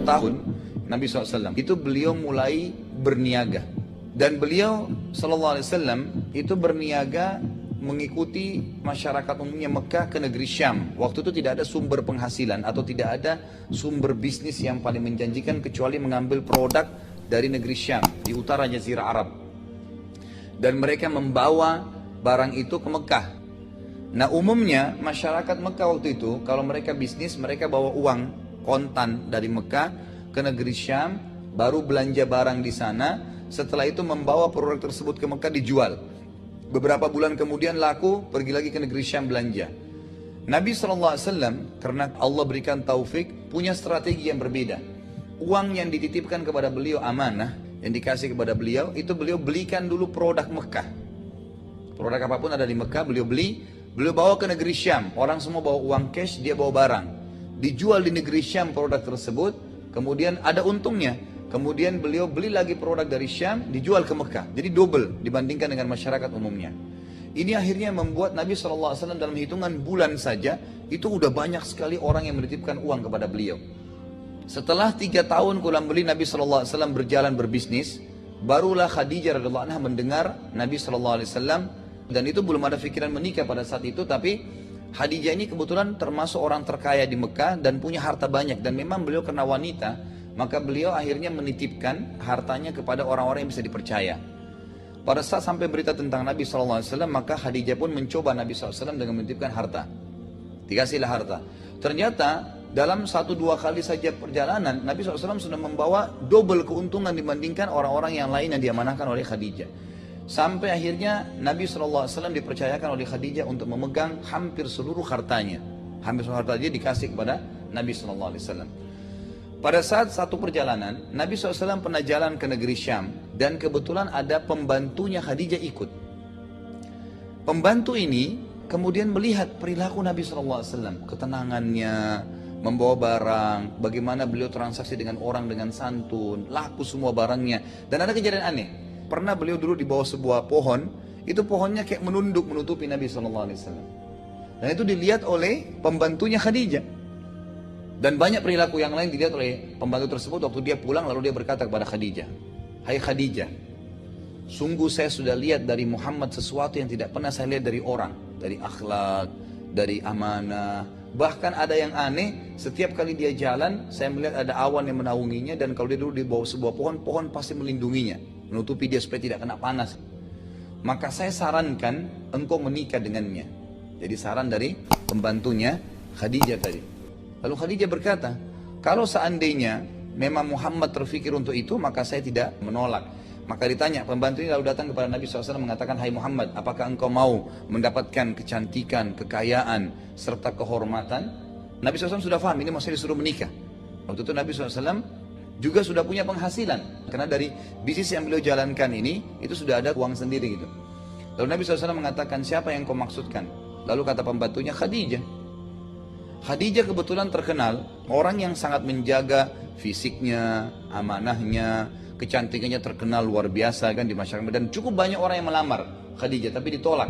tahun Nabi SAW itu beliau mulai berniaga. Dan beliau SAW itu berniaga mengikuti masyarakat umumnya Mekah ke negeri Syam. Waktu itu tidak ada sumber penghasilan atau tidak ada sumber bisnis yang paling menjanjikan kecuali mengambil produk dari negeri Syam di utara Jazirah Arab. Dan mereka membawa barang itu ke Mekah. Nah umumnya masyarakat Mekah waktu itu kalau mereka bisnis mereka bawa uang kontan dari Mekah ke negeri Syam, baru belanja barang di sana, setelah itu membawa produk tersebut ke Mekah dijual. Beberapa bulan kemudian laku, pergi lagi ke negeri Syam belanja. Nabi SAW karena Allah berikan taufik punya strategi yang berbeda. Uang yang dititipkan kepada beliau amanah, yang dikasih kepada beliau, itu beliau belikan dulu produk Mekah. Produk apapun ada di Mekah beliau beli, beliau bawa ke negeri Syam. Orang semua bawa uang cash, dia bawa barang. Dijual di negeri Syam produk tersebut, kemudian ada untungnya. Kemudian beliau beli lagi produk dari Syam, dijual ke Mekah. Jadi double dibandingkan dengan masyarakat umumnya. Ini akhirnya membuat Nabi SAW dalam hitungan bulan saja, itu udah banyak sekali orang yang menitipkan uang kepada beliau. Setelah 3 tahun kurang lebih Nabi SAW berjalan berbisnis, barulah Khadijah radhiyallahu anha mendengar Nabi SAW, dan itu belum ada pikiran menikah pada saat itu, tapi Khadijah ini kebetulan termasuk orang terkaya di Mekah dan punya harta banyak, dan memang beliau karena wanita, maka beliau akhirnya menitipkan hartanya kepada orang-orang yang bisa dipercaya. Pada saat sampai berita tentang Nabi SAW, maka Khadijah pun mencoba Nabi SAW dengan menitipkan harta. Dikasihlah harta. Ternyata dalam 1-2 kali saja perjalanan, Nabi SAW sudah membawa double keuntungan dibandingkan orang-orang yang lain yang diamanahkan oleh Khadijah. Sampai akhirnya Nabi SAW dipercayakan oleh Khadijah untuk memegang hampir seluruh hartanya. Hampir seluruh hartanya dikasih kepada Nabi SAW. Pada saat satu perjalanan, Nabi SAW pernah jalan ke negeri Syam dan kebetulan ada pembantunya Khadijah ikut. Pembantu ini kemudian melihat perilaku Nabi SAW, ketenangannya, membawa barang, bagaimana beliau transaksi dengan orang dengan santun, laku semua barangnya. Dan ada kejadian aneh, pernah beliau dulu di bawah sebuah pohon, itu pohonnya kayak menunduk menutupi Nabi SAW. Dan itu dilihat oleh pembantunya Khadijah. Dan banyak perilaku yang lain dilihat oleh pembantu tersebut. Waktu dia pulang lalu dia berkata kepada Khadijah, "Hai Khadijah, sungguh saya sudah lihat dari Muhammad sesuatu yang tidak pernah saya lihat dari orang. Dari akhlak, dari amanah. Bahkan ada yang aneh, setiap kali dia jalan saya melihat ada awan yang menaunginya. Dan kalau dia duduk di bawah sebuah pohon, pohon pasti melindunginya, menutupi dia supaya tidak kena panas. Maka saya sarankan engkau menikah dengannya." Jadi saran dari pembantunya Khadijah tadi. Lalu Khadijah berkata, "Kalau seandainya memang Muhammad terfikir untuk itu, maka saya tidak menolak." Maka ditanya, pembantu ini lalu datang kepada Nabi SAW mengatakan, "Hai Muhammad, apakah engkau mau mendapatkan kecantikan, kekayaan, serta kehormatan?" Nabi SAW sudah paham, ini maksudnya disuruh menikah. Waktu itu Nabi SAW juga sudah punya penghasilan. Karena dari bisnis yang beliau jalankan ini, itu sudah ada uang sendiri gitu. Lalu Nabi SAW mengatakan, "Siapa yang kau maksudkan?" Lalu kata pembantunya, "Khadijah." Khadijah kebetulan terkenal orang yang sangat menjaga fisiknya, amanahnya, kecantikannya terkenal luar biasa kan di masyarakat, dan cukup banyak orang yang melamar Khadijah tapi ditolak.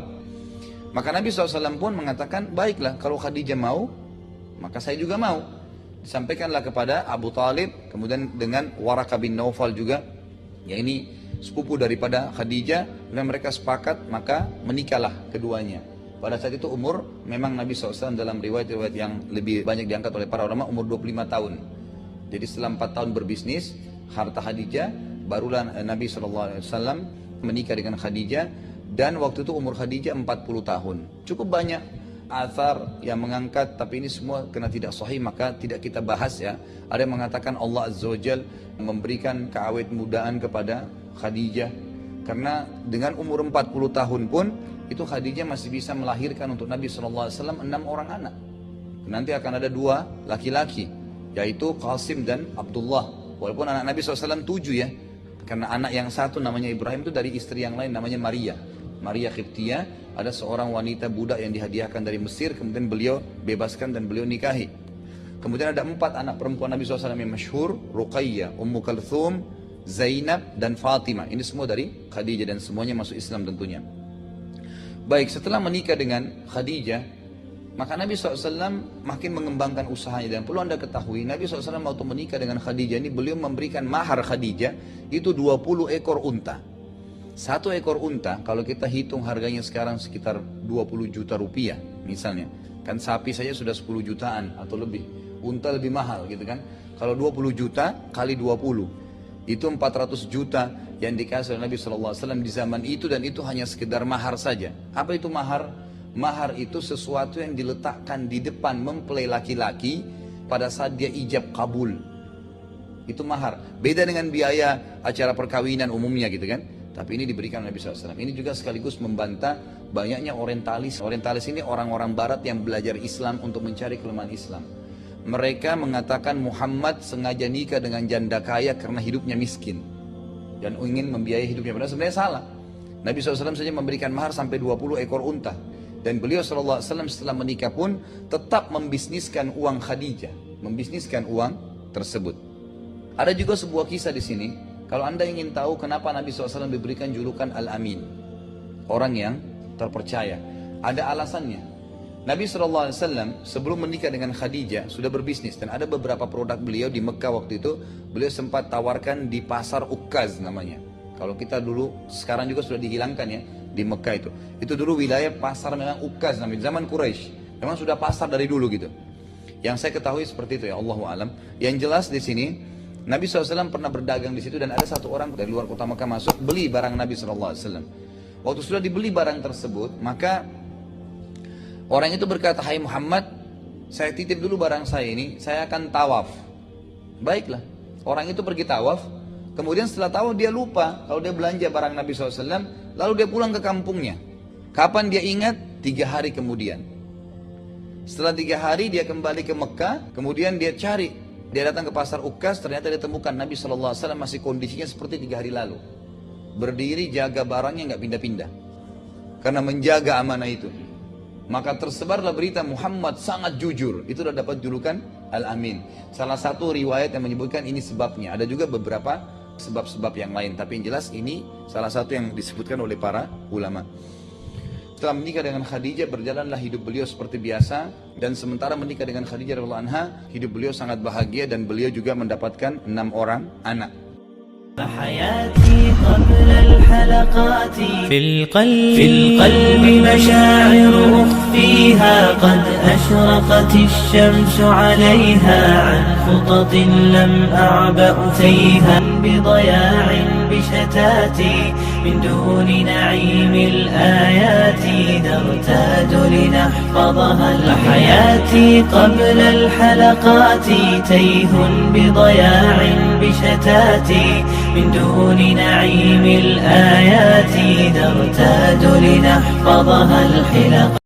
Maka Nabi SAW pun mengatakan, "Baiklah kalau Khadijah mau, maka saya juga mau." Disampaikanlah kepada Abu Talib, kemudian dengan Waraqah bin Naufal juga, ya ini sepupu daripada Khadijah, dan mereka sepakat maka menikahlah keduanya. Pada saat itu umur memang Nabi SAW dalam riwayat-riwayat yang lebih banyak diangkat oleh para ulama umur 25 tahun. Jadi setelah 4 tahun berbisnis, harta Khadijah, barulah Nabi SAW menikah dengan Khadijah. Dan waktu itu umur Khadijah 40 tahun. Cukup banyak athar yang mengangkat, tapi ini semua karena tidak sahih maka tidak kita bahas ya. Ada yang mengatakan Allah Azza wa Jal memberikan keawet mudaan kepada Khadijah. Karena dengan umur 40 tahun pun itu Khadijah masih bisa melahirkan untuk Nabi SAW 6 orang anak. Nanti akan ada 2 laki-laki, yaitu Qasim dan Abdullah. Walaupun anak Nabi SAW 7 ya, karena anak yang satu namanya Ibrahim itu dari istri yang lain namanya Maria. Maria Qibtiyah, ada seorang wanita budak yang dihadiahkan dari Mesir, kemudian beliau bebaskan dan beliau nikahi. Kemudian ada 4 anak perempuan Nabi SAW yang masyhur, Ruqayyah, Ummu Kalthum, Zainab dan Fatimah. Ini semua dari Khadijah dan semuanya masuk Islam tentunya. Baik, setelah menikah dengan Khadijah, Maka Nabi SAW makin mengembangkan usahanya. Dan perlu anda ketahui, Nabi SAW waktu menikah dengan Khadijah ini, beliau memberikan mahar Khadijah itu 20 ekor unta. Satu ekor unta, kalau kita hitung harganya sekarang sekitar 20 juta rupiah misalnya. Kan sapi saja sudah 10 jutaan atau lebih. Unta lebih mahal gitu kan. Kalau 20 juta kali 20, itu 400 juta yang dikasih oleh Nabi SAW di zaman itu. Dan itu hanya sekedar mahar saja. Apa itu mahar? Mahar itu sesuatu yang diletakkan di depan mempelai laki-laki pada saat dia ijab kabul. Itu mahar. Beda dengan biaya acara perkawinan umumnya gitu kan. Tapi ini diberikan oleh Nabi SAW. Ini juga sekaligus membantah banyaknya orientalis. Orientalis ini orang-orang barat yang belajar Islam untuk mencari kelemahan Islam. Mereka mengatakan Muhammad sengaja nikah dengan janda kaya karena hidupnya miskin. Dan ingin membiayai hidupnya. Padahal sebenarnya salah. Nabi SAW saja memberikan mahar sampai 20 ekor unta. Dan beliau SAW setelah menikah pun tetap membisniskan uang Khadijah. Membisniskan uang tersebut. Ada juga sebuah kisah di sini. Kalau anda ingin tahu kenapa Nabi SAW diberikan julukan Al-Amin, orang yang terpercaya, ada alasannya. Nabi SAW sebelum menikah dengan Khadijah sudah berbisnis. Dan ada beberapa produk beliau di Mekah waktu itu, beliau sempat tawarkan di pasar Ukkaz namanya. Kalau kita dulu, sekarang juga sudah dihilangkan ya, di Mekah itu. Itu dulu wilayah pasar memang Ukkaz namanya, zaman Quraisy. Memang sudah pasar dari dulu gitu. Yang saya ketahui seperti itu ya, Allahu alam. Yang jelas di sini, Nabi SAW pernah berdagang di situ dan ada satu orang dari luar kota Mekah masuk beli barang Nabi SAW. Waktu sudah dibeli barang tersebut, maka orang itu berkata, "Hai Muhammad, saya titip dulu barang saya ini, saya akan tawaf." Baiklah, orang itu pergi tawaf. Kemudian setelah tawaf dia lupa kalau dia belanja barang Nabi SAW, lalu dia pulang ke kampungnya. Kapan dia ingat? 3 hari kemudian. Setelah 3 hari dia kembali ke Mekah, kemudian dia cari. Dia datang ke pasar Ukkaz, ternyata dia temukan Nabi SAW masih kondisinya seperti 3 hari lalu. Berdiri jaga barangnya nggak pindah-pindah. Karena menjaga amanah itu. Maka tersebarlah berita Muhammad sangat jujur. Itu sudah dapat julukan Al-Amin. Salah satu riwayat yang menyebutkan ini sebabnya. Ada juga beberapa sebab-sebab yang lain. Tapi yang jelas ini salah satu yang disebutkan oleh para ulama. Setelah menikah dengan Khadijah, berjalanlah hidup beliau seperti biasa. Dan sementara menikah dengan Khadijah radhiyallahu anha, hidup beliau sangat bahagia dan beliau juga mendapatkan 6 orang anak. حياتي قبل الحلقات في القلب مشاعر أخفيها قد أشرقت الشمس عليها عن خطط لم أعبأ فيها بضياع بشتاتي من دون نعيم الآيات نرتاد لنحفظها حياتي قبل الحلقات تيه بضياع بشتاتي من دون نعيم الآيات نرتاد لنحفظها الحلقات.